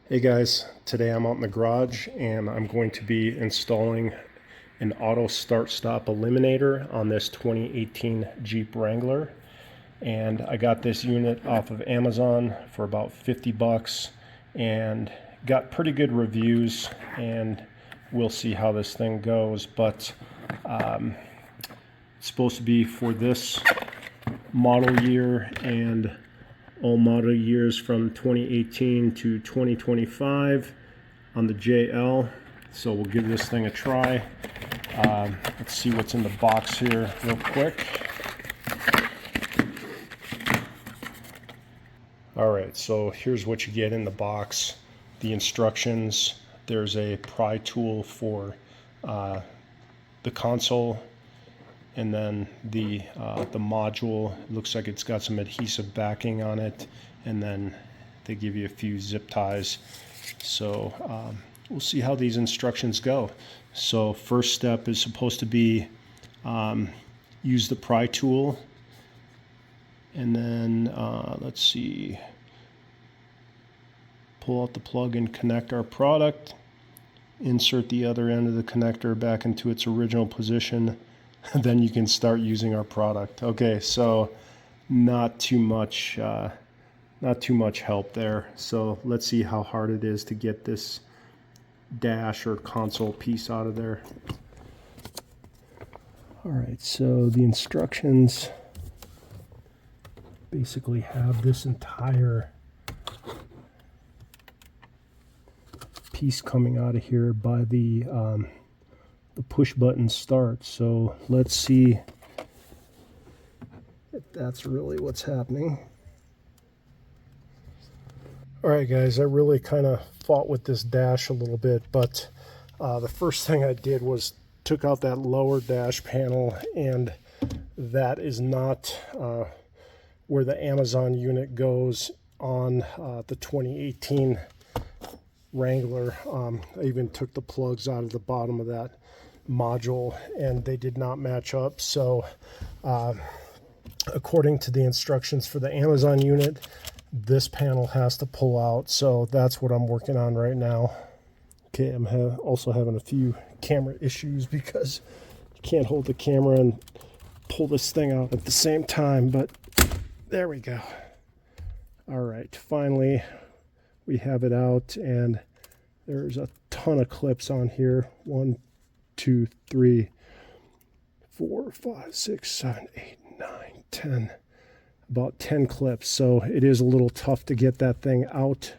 Hey guys, today I'm out in the garage and I'm going to be installing an auto start stop eliminator on this 2018 Jeep Wrangler. And I got this unit off of Amazon for about 50 bucks and got pretty good reviews, and we'll see how this thing goes. But it's supposed to be for this model year and all model years from 2018 to 2025 on the JL. So we'll give this thing a try. Let's see what's in the box here real quick. Alright, so here's what you get in the box. The instructions. There's a pry tool for the console, and then the module. It looks like it's got some adhesive backing on it, and then they give you a few zip ties. So we'll see how these instructions go. So first step is supposed to be use the pry tool, and then let's see, pull out the plug and connect our product, insert the other end of the connector back into its original position. Then you can start using our product. Okay, so not too much help there. So let's see how hard it is to get this dash or console piece out of there. All right, so the instructions basically have this entire piece coming out of here by the push button start. So let's see if that's really what's happening. Alright guys, I really kind of fought with this dash a little bit, but the first thing I did was took out that lower dash panel, and that is not where the Amazon unit goes on the 2018 Wrangler. I even took the plugs out of the bottom of that module, and they did not match up. So according to the instructions for the Amazon unit, this panel has to pull out. So that's what I'm working on right now. Okay, I'm also having a few camera issues because you can't hold the camera and pull this thing out at the same time, but there we go. All right, finally we have it out, and there's a ton of clips on here. 1, 2, 3, 4, 5, 6, 7, 8, 9, 10. About 10 clips. So it is a little tough to get that thing out.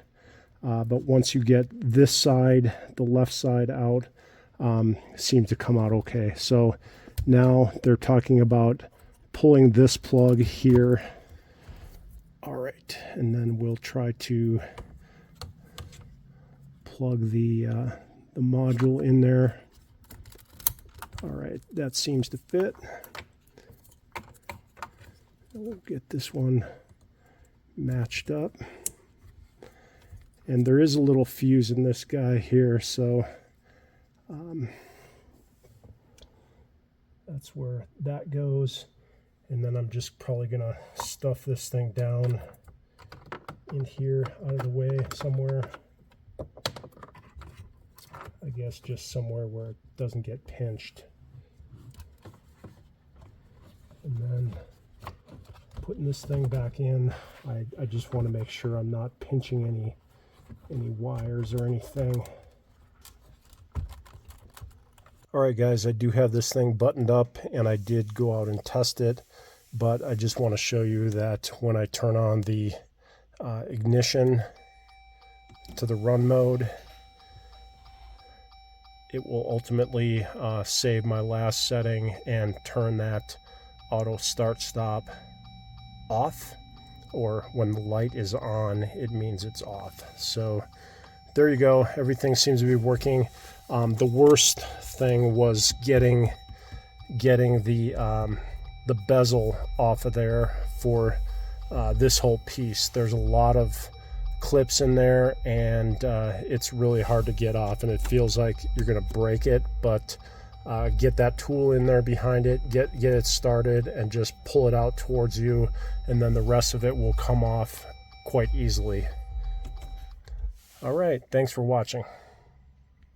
But once you get this side, the left side out, seems to come out okay. So now they're talking about pulling this plug here. All right, and then we'll try to plug the module in there. All right, that seems to fit. We'll get this one matched up. And there is a little fuse in this guy here, so that's where that goes. And then I'm just probably gonna stuff this thing down in here out of the way somewhere. I guess just somewhere where it doesn't get pinched. And then putting this thing back in, I just want to make sure I'm not pinching any wires or anything. Alright guys, I do have this thing buttoned up, and I did go out and test it, but I just want to show you that when I turn on the ignition to the run mode, it will ultimately save my last setting and turn that auto start stop off, or when the light is on, it means it's off. So there you go. Everything seems to be working. The worst thing was getting the bezel off of there for this whole piece. There's a lot of clips in there, and it's really hard to get off, and it feels like you're gonna break it. But get that tool in there behind it, get it started, and just pull it out towards you, and then the rest of it will come off quite easily. All right, thanks for watching.